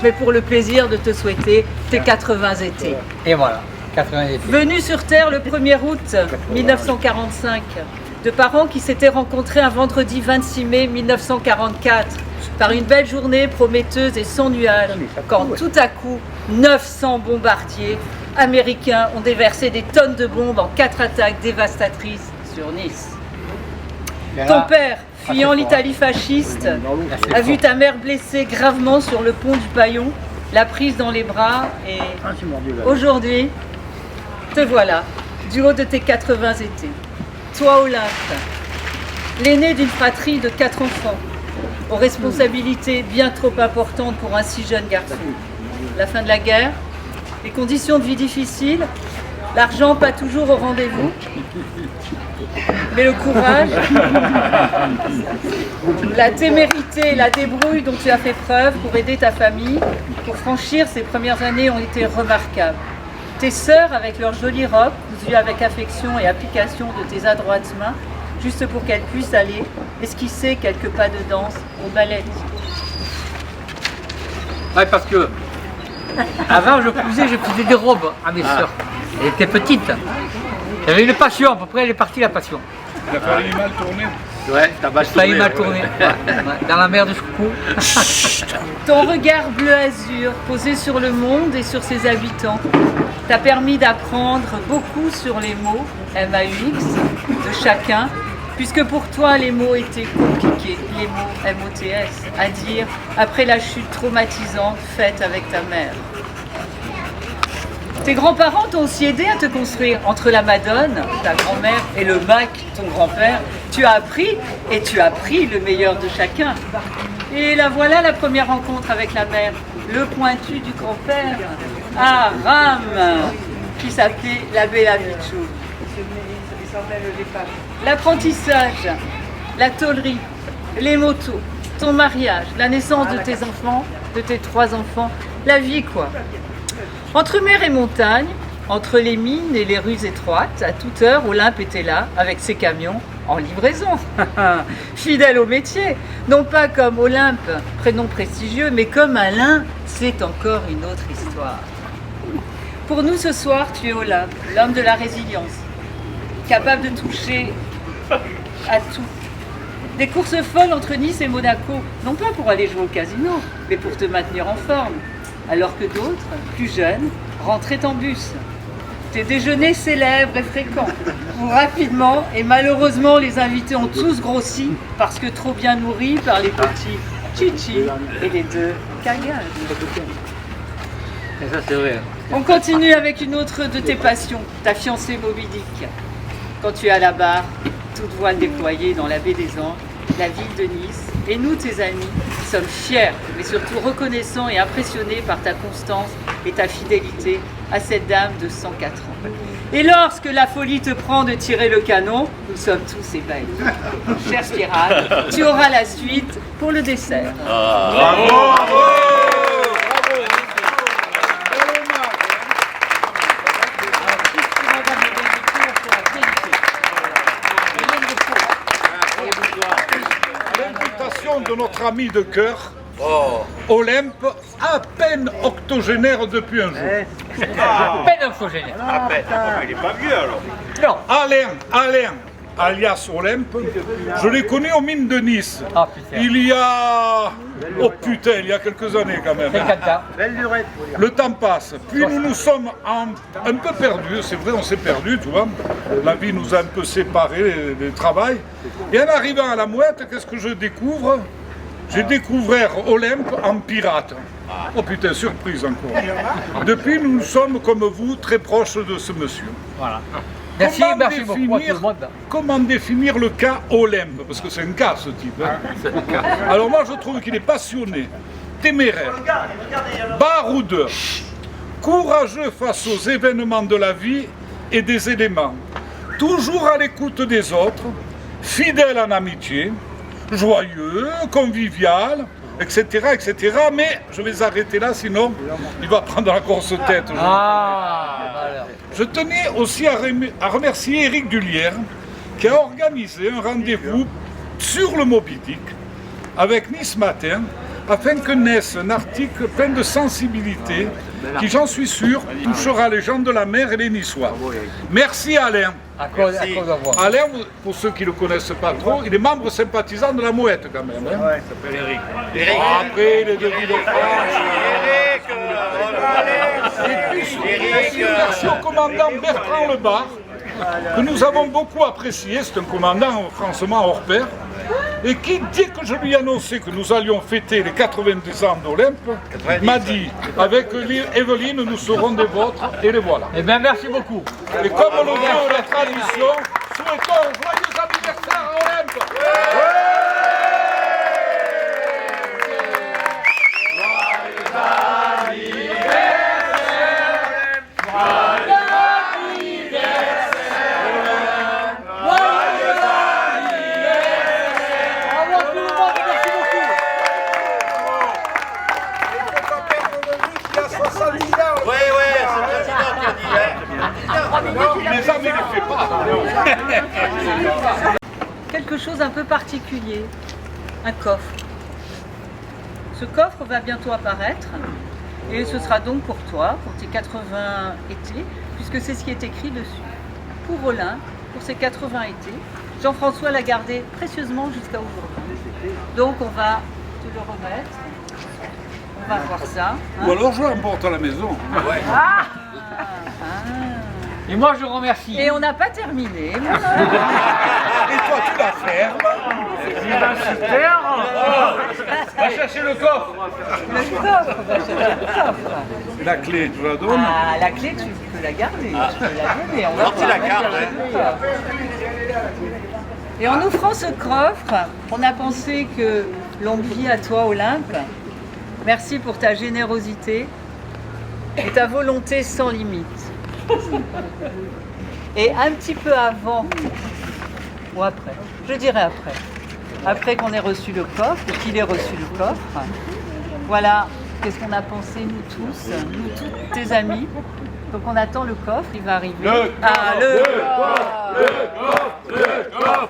mais pour le plaisir de te souhaiter tes 80 étés. Et voilà, 80 étés. Venu sur Terre le 1er août 1945, de parents qui s'étaient rencontrés un vendredi 26 mai 1944, par une belle journée prometteuse et sans nuages, quand tout à coup, 900 bombardiers américains ont déversé des tonnes de bombes en 4 attaques dévastatrices sur Nice. Ton père, fuyant l'Italie fasciste, a vu ta mère blessée gravement sur le pont du Paillon, l'a prise dans les bras et aujourd'hui, te voilà, du haut de tes 80 étés. Toi, Olympe, l'aîné d'une fratrie de 4 enfants, aux responsabilités bien trop importantes pour un si jeune garçon. La fin de la guerre, les conditions de vie difficiles, l'argent pas toujours au rendez-vous, mais le courage, la témérité, la débrouille dont tu as fait preuve pour aider ta famille, pour franchir ces premières années ont été remarquables. Tes sœurs, avec leurs jolies robes, cousues avec affection et application de tes adroites mains, juste pour qu'elles puissent aller esquisser quelques pas de danse au ballet. Ouais, parce que avant je faisais des robes à mes sœurs. Elles étaient petites. J'avais une passion, à peu près elle est partie la passion. Il a failli mal tourner. Ouais, t'as mal tourné. Failli mal tourné. Ouais, dans la mer de Choucou. Ton regard bleu azur posé sur le monde et sur ses habitants t'a permis d'apprendre beaucoup sur les mots MAUX de chacun, puisque pour toi les mots étaient compliqués, les mots MOTS, à dire après la chute traumatisante faite avec ta mère. Tes grands-parents t'ont aussi aidé à te construire. Entre la Madone, ta grand-mère, et le Mac, ton grand-père, tu as appris et tu as pris le meilleur de chacun. Et la voilà la première rencontre avec la mère, le pointu du grand-père, Aram, qui s'appelait la Bella Bichou. L'apprentissage, la tôlerie, les motos, ton mariage, la naissance de tes enfants, de tes 3 enfants, la vie quoi. Entre mer et montagne, entre les mines et les rues étroites, à toute heure, Olympe était là, avec ses camions, en livraison. Fidèle au métier, non pas comme Olympe, prénom prestigieux, mais comme Alain, c'est encore une autre histoire. Pour nous ce soir, tu es Olympe, l'homme de la résilience, capable de toucher à tout. Des courses folles entre Nice et Monaco, non pas pour aller jouer au casino, mais pour te maintenir en forme. Alors que d'autres, plus jeunes, rentraient en bus. Tes déjeuners célèbres et fréquents, où rapidement et malheureusement les invités ont tous grossi parce que trop bien nourris par les petits Chichi et les 2 Cagages. Et ça c'est vrai. On continue avec une autre de tes passions, ta fiancée Moby Dick. Quand tu es à la barre, toute voile déployée dans la baie des Anges, la ville de Nice, et nous, tes amis, sommes fiers, mais surtout reconnaissants et impressionnés par ta constance et ta fidélité à cette dame de 104 ans. Et lorsque la folie te prend de tirer le canon, nous sommes tous ébahis. Cher Spirale, tu auras la suite pour le dessert. Bravo, bravo. De notre ami de cœur, Olympe, à peine octogénaire depuis un jour. Peine infogénière. À peine. Il est pas vieux alors. Non. Alain, alias Olympe, je l'ai connu aux mines de Nice. Ah putain. Il y a... Oh putain, il y a quelques années quand même. 50 ans. Le temps passe. Puis nous nous sommes un peu perdus, c'est vrai, on s'est perdus, tu vois. La vie nous a un peu séparés du travail. Et en arrivant à la Mouette, qu'est-ce que je découvre? J'ai découvert Olympe en pirate. Oh putain, surprise encore. Depuis, nous sommes comme vous, très proches de ce monsieur. Voilà. Merci beaucoup à tout le monde. Comment définir le cas Olympe? Parce que c'est un cas ce type. Hein. Alors moi je trouve qu'il est passionné, téméraire, baroudeur, courageux face aux événements de la vie et des éléments, toujours à l'écoute des autres, fidèle en amitié, joyeux, convivial, etc., etc. Mais je vais arrêter là, sinon il va prendre la grosse tête. Je tenais aussi à remercier Éric Dulière qui a organisé un rendez-vous sur le Moby Dick avec Nice Matin afin que naisse un article plein de sensibilité qui, j'en suis sûr, touchera les gens de la mer et les Niçois. Merci Alain. À cause d'avoir. Alain, pour ceux qui ne le connaissent pas trop, il est membre sympathisant de la Mouette quand même. Hein. Ouais, il s'appelle Eric. Après, il est de Ville-de-France. Merci au commandant Bertrand Lebar, que nous avons beaucoup apprécié. C'est un commandant franchement hors pair. Et qui, dès que je lui ai annoncé que nous allions fêter les 90 ans d'Olympe, m'a dit, avec Evelyne, nous serons des vôtres, et les voilà. Eh bien, merci beaucoup. Et comme le veut la tradition, souhaitons un joyeux anniversaire à Olympe. Les amis ne fait pas. Quelque chose un peu particulier, un coffre. Ce coffre va bientôt apparaître et ce sera donc pour toi, pour tes 80 étés, puisque c'est ce qui est écrit dessus. Pour Olympe, pour ses 80 étés, Jean-François l'a gardé précieusement jusqu'à aujourd'hui. Donc on va te le remettre. On va voir ça. Hein. Ou alors je l'emporte à la maison. Et moi, je remercie. Et on n'a pas terminé. Et toi, tu la fermes. Super. Va chercher le coffre. Le coffre, on va chercher le coffre. La clé, tu la donnes. Ah, la clé, tu peux la garder. Tu peux la donner. On va Alors, tu la voir. gardes, Et en ouvrant ce coffre, on a pensé que longue vie à toi, Olympe. Merci pour ta générosité et ta volonté sans limite. Et un petit peu avant, ou après, je dirais après qu'on ait reçu le coffre, ou qu'il ait reçu le coffre, voilà, qu'est-ce qu'on a pensé nous tous, nous toutes tes amis. Donc on attend le coffre, il va arriver. Le coffre.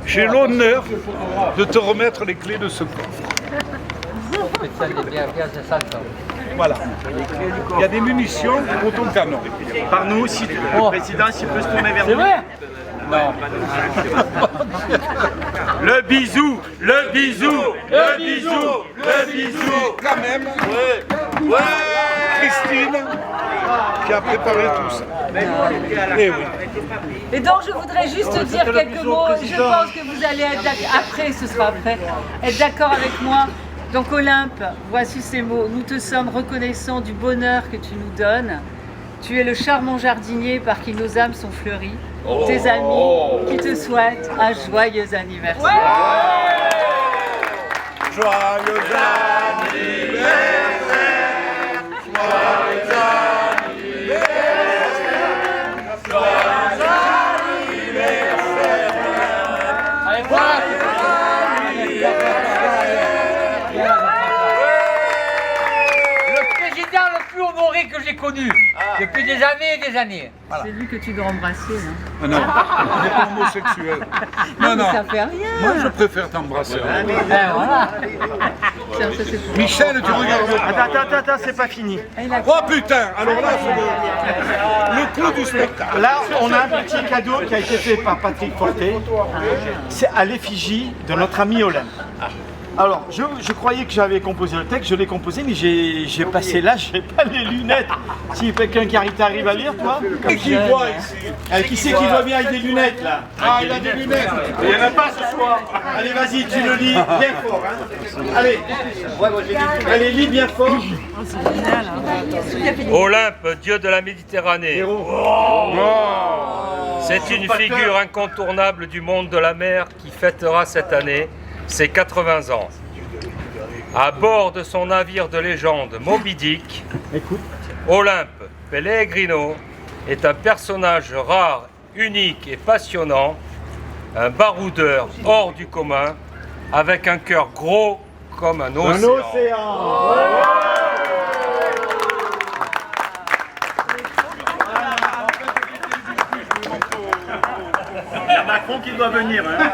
J'ai l'honneur de te remettre les clés de ce coffre. Voilà. Il y a des munitions pour ton canon. Par nous, si le président, s'il peut se tourner vers nous. C'est vrai. Non. Le bisou, le bisou, le bisou, le bisou. Quand même, Ouais. Christine qui a préparé tout ça. Eh oui. Et donc je voudrais juste dire quelques mots. Je pense que vous allez être d'accord, après, ce sera après, être d'accord avec moi. Donc Olympe, voici ces mots. Nous te sommes reconnaissants du bonheur que tu nous donnes. Tu es le charmant jardinier par qui nos âmes sont fleuries. Tes amis qui te souhaitent un joyeux anniversaire. Joyeux anniversaire. Allez, voilà. Le président le plus honoré que j'ai connu depuis des années et des années. Voilà. C'est lui que tu dois embrasser. Hein. Ah non, il n'est pas homosexuel. Non, non. Ça fait rien. Moi, je préfère t'embrasser. Voilà. Tiens, ça, c'est pour Michel, tu regardes. Attends, c'est pas fini. Oh putain, alors là, c'est le clou du spectacle. Là, on a un petit cadeau qui a été fait par Patrick Forté. C'est à l'effigie de notre ami Olympe. Alors, je croyais que j'avais composé le texte, je l'ai composé, mais j'ai passé là, j'ai pas les lunettes. Si quelqu'un qui arrive à lire, toi. Qui voit ici? Qui c'est qui voit bien avec des lunettes là? Ah, il a des lunettes. Il n'y en a pas ce soir. Allez, vas-y, tu le lis bien fort. Hein. Allez, lis bien fort. Olympe, dieu de la Méditerranée. C'est une figure incontournable du monde de la mer qui fêtera cette année ses 80 ans. À bord de son navire de légende Moby Dick, Olympe Pellegrino est un personnage rare, unique et passionnant, un baroudeur hors du commun, avec un cœur gros comme un océan. Il y a Macron qui doit venir. Hein.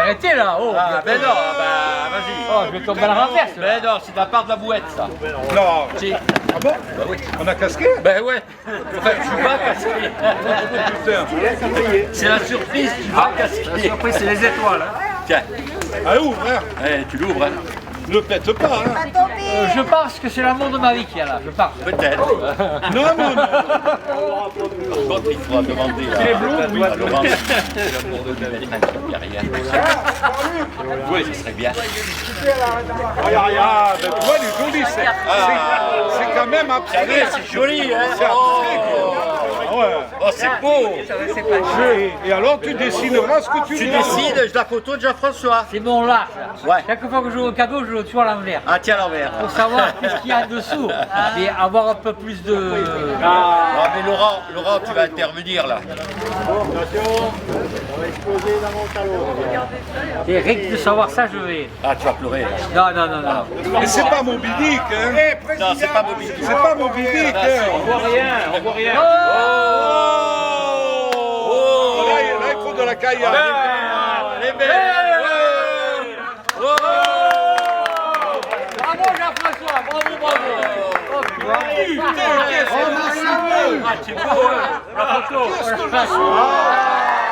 arrêtez là. Oh, Ah, ben non, bah vas-y. oh, je vais tomber à la renverse. là. Ben non, c'est de la part de la bouette, ça. Non. Si. Ah bon? On a casqué? Ben ouais. Enfin, je suis pas casqué. Putain. C'est la surprise, tu vas casquer. La surprise, c'est les étoiles. Hein. Tiens, Allez, ouvre, hein. eh, tu l'ouvres, hein. Ne pète pas, hein. Je pense que c'est l'amour de ma vie qu'il y a là. Je pense. Peut-être. Non, non, non. Par contre, il faudra demander là. Les blonds, oui. À Laurent. L'amour de ta vie, il n'y a rien. Oui, ce serait bien. Ah, ben tu vois, il est joli, c'est quand même abstrait. C'est joli, hein. C'est abstrait, quoi. Ah ouais. Oh, c'est beau. Et alors, tu dessineras ce que tu Tu veux. décides la photo de Jean-François. C'est mon là. Ouais. Chaque fois que je joue au cadeau, je le tue à l'envers. Ah, tiens l'envers. Pour savoir qu'est-ce qu'il y a dessous. Et avoir un peu plus de. Ah, mais Laurent, tu vas intervenir là. Et rien que de savoir ça, je vais. Ah, tu vas pleurer. Là. Non, non, non, non. Mais c'est pas Moby Dick, hein. Non, c'est pas Moby Dick. C'est pas Moby Dick, hein. On voit rien. Oh là, il faut de la caillade. Les belles. Bravo Jean-François, bravo, bravo. Oh, Putain, qu'est-ce que c'est beau. Ah, c'est beau, hein, la photo. Qu'est-ce que je suis.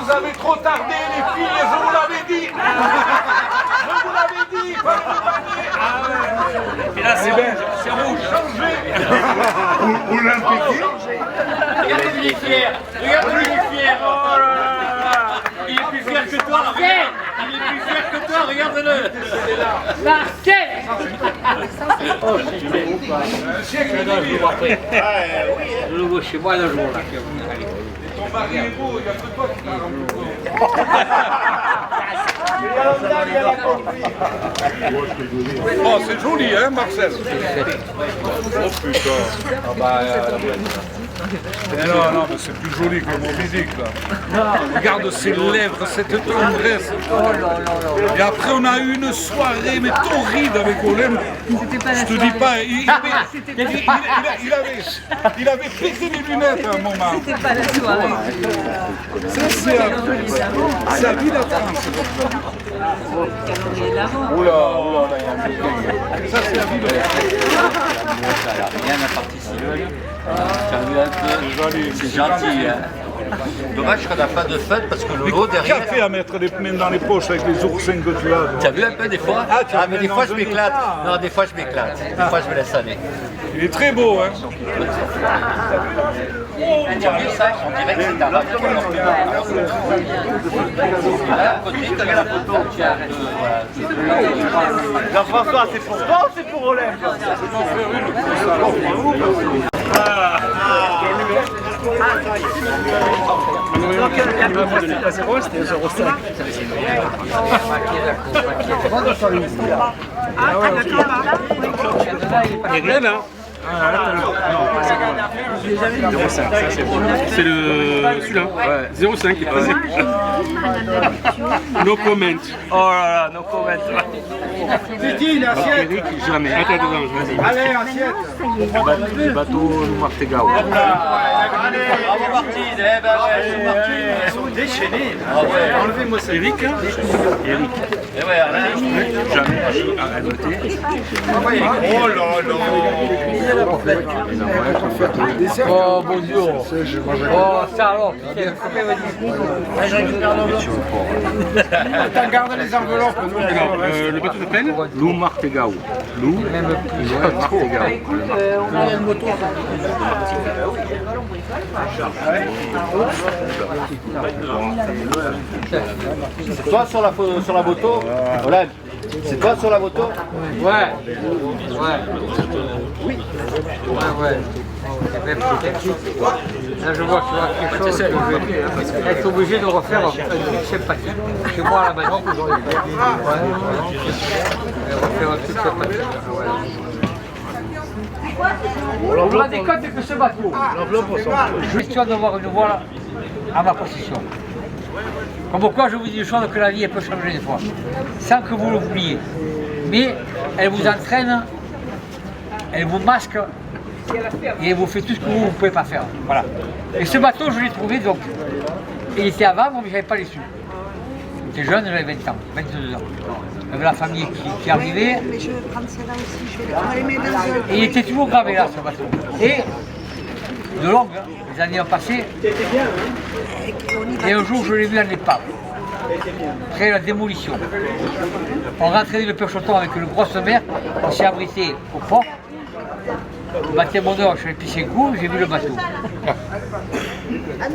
Vous avez trop tardé, les filles, je vous l'avais dit. Je vous l'avais dit. Et là, c'est rouge. Regarde, il est fier. Regarde, il est fier. Oh là là. Il est plus fier que toi. Regarde. Il est plus fier que toi. Regarde-le. Marquez. Je le vois chez moi le jour là. Ton mari est beau, il n'y a que toi qui l'as rendu. Oh, c'est joli, hein, Marcel? Oh putain. Ah bah, non, non, mais c'est plus joli que mon Dick, là. Regarde ses lèvres, cette tendresse. Et après, on a eu une soirée, mais torride avec Olem. Je te dis pas, il avait pété les lunettes à un moment. C'était pas la soirée. C'est à Ville à France. Ça, c'est à Ville à Rien n'a participé. Tu as vu un peu. C'est gentil, hein. Dommage qu'on n'a pas de fun parce que Lolo derrière. Café à mettre les mains dans les poches avec les oursins que tu as. Tu as vu un peu des fois? Ah, mais des fois je m'éclate. Non, des fois je m'éclate. Des fois je me laisse aller. Il est très beau, hein. Tu as vu ça? On dirait que c'est un radio. Là, à côté, tu as la photo. Jean-François, c'est pour toi ou c'est pour Olympe? C'est le celui-là. 05 qui est passé. No comment. Oh là là, no comment. Titi, une assiette. Eric, jamais. Attends, vas-y. Allez, assiette. Bateau Martegao. Bravo Martine, eh ben ouais, c'est Martine. Ils sont déchaînés. Ah ouais. Enlevez-moi ça. Eric. Eric. Et ouais, là, Jamais. À noter. Oh là là. Oh bon Dieu. Oh ça alors. T'as gardé les enveloppes. Alors, le bateau s'appelle Lou Martegao. Lou Martegao. c'est toi sur la moto? Olympe, c'est toi sur la moto? Ouais. Ouais. Oui. Ouais. Là je vois qu'il y a quelque chose que je vais être obligé de refaire un truc sympathique. Chez moi à la maison, je vais refaire un truc sympathique. Vous vous rendez compte que ce bateau, je suis question d'avoir une voile à ma possession. Comme quoi je vous dis des choses que la vie elle peut changer des fois, sans que vous l'oubliez. Mais elle vous entraîne, elle vous masque et vous faites tout ce que vous ne pouvez pas faire. Voilà. Et ce bateau, je l'ai trouvé donc. Il était à vendre, mais je n'avais pas les sous. J'étais jeune, j'avais 20 ans, 22 ans. J'avais la famille qui arrivait. Mais je vais prendre celle-là aussi, je vais les mettre dans un... Et il était toujours gravé là, ce bateau. Et de longue, hein, les années ont passé. Et un jour, je l'ai vu en épave, après la démolition. On rentrait dans le pêche-auton avec une grosse mer, on s'est abrité au port. Le matin, mon heure, je suis allé pisser un coup, j'ai vu le bateau.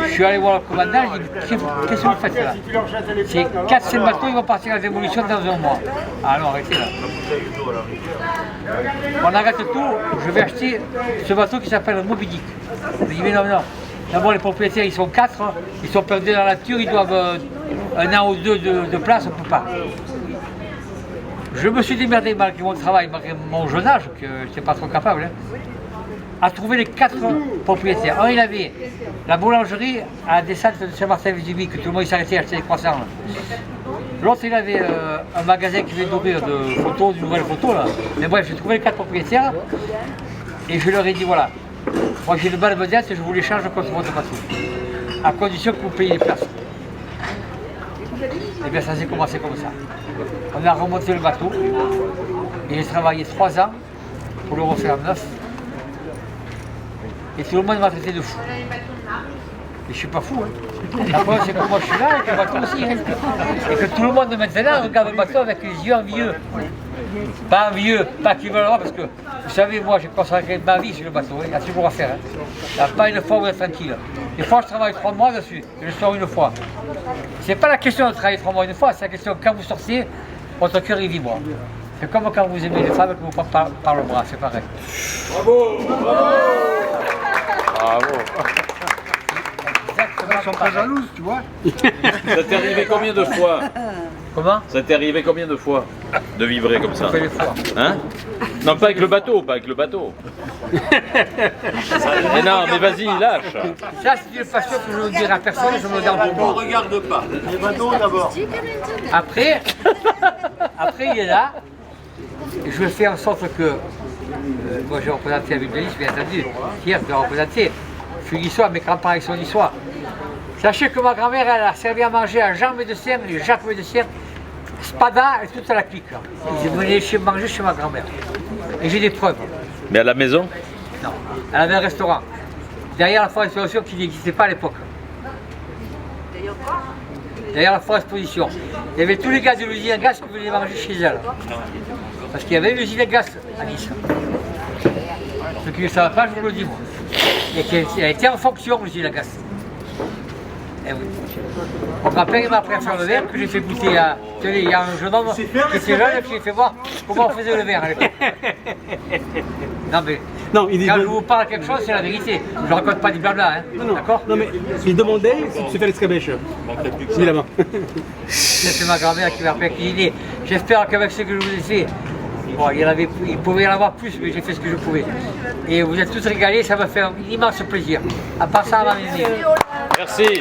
Je suis allé voir le commandant, je lui ai dit, qu'est-ce que vous faites là? C'est 4-5 bateaux, ils vont partir à la démolition dans un mois. Ah non, arrêtez là. On arrête tout, je vais acheter ce bateau qui s'appelle Moby Dick. Je dis, mais non, non. D'abord, les propriétaires, ils sont 4, ils sont perdus dans la nature, ils doivent un an ou deux de place, on ne peut pas. Je me suis démerdé malgré mon travail, malgré mon jeune âge, que je n'étais pas trop capable, hein, à trouver les 4 propriétaires. Un, il avait la boulangerie à la descente de Saint-Martin-Vésubie, que tout le monde s'arrêtait à acheter des croissants. L'autre, il avait un magasin qui venait d'ouvrir de photos, de nouvelles photos. Là. Mais bref, j'ai trouvé les 4 propriétaires et je leur ai dit voilà, moi j'ai une balle vedette et je vous l'échange contre votre bateau, à condition que vous payiez les places. Et bien ça s'est commencé comme ça. On a remonté le bateau et j'ai travaillé 3 ans pour le refaire neuf. Et tout le monde m'a traité de fou. Mais je suis pas fou, hein. La preuve, c'est que moi je suis là et que le bateau aussi. Hein. Et que tout le monde maintenant regarde le bateau avec les yeux envieux. Pas envieux, pas qu'ils veulent avoir, parce que vous savez, moi j'ai consacré ma vie sur le bateau, hein. Il y a toujours à faire. Hein. Il n'y a pas une fois où vous êtes tranquille. Des fois je travaille 3 mois dessus, et je sors une fois. C'est pas la question de travailler 3 mois une fois, c'est la question quand vous sortez, votre cœur il vibre. C'est comme quand vous aimez les femmes et que vous prenez par le bras, c'est pareil. Bravo! Bravo. Ils sont très jalouses, tu vois. Ça t'est arrivé combien de fois? Comment? Ça t'est arrivé combien de fois de vibrer comme ça? On fait les fois. Hein? Non, pas avec le bateau, pas avec le bateau. Mais non, mais vas-y, lâche. Ça, c'est une passion que je ne dirai à personne, je me le garde pour moi. Regarde pas. Les bateaux d'abord. Après, il est là, et je fais en sorte que, moi j'ai représenté la ville de Nice, bien entendu, hier je l'ai représenté, je suis niçois, mes grands-parents sont niçois. Sachez que ma grand-mère, elle a servi à manger à Jean Médecin et Jacques Médecin, Spada et toute la clique. Ils venaient manger chez ma grand-mère. Et j'ai des preuves. Mais à la maison? Non, elle avait un restaurant. Derrière la Forêt Exposition qui n'existait pas à l'époque. Derrière la Forêt Exposition. Il y avait tous les gars de l'usine à gaz qui venaient manger chez elle. Parce qu'il y avait une usine à gaz à Nice. Ceux qui ne savent pas, je vous le dis moi. Et elle était en fonction, l'usine à gaz. Eh oui. Mon grand-père il m'a appris à faire le verre que j'ai fait goûter à. Tenez, il y a un jeune homme qui était jeune qui m'a fait voir comment on faisait le verre à l'époque. Non mais Non, il dit quand je vous parle de quelque chose, c'est la vérité. Je ne raconte pas du blabla, hein. non, D'accord? non, mais il demandait si tu fais l'escabèche. Dis là-bas. C'est ma grand-mère qui m'a appris à cuisiner. J'espère qu'avec ce que je vous ai fait, bon, il pouvait y en avoir plus, mais j'ai fait ce que je pouvais. Et vous êtes tous régalés, ça m'a fait un immense plaisir. À part ça, à ma maison. Merci.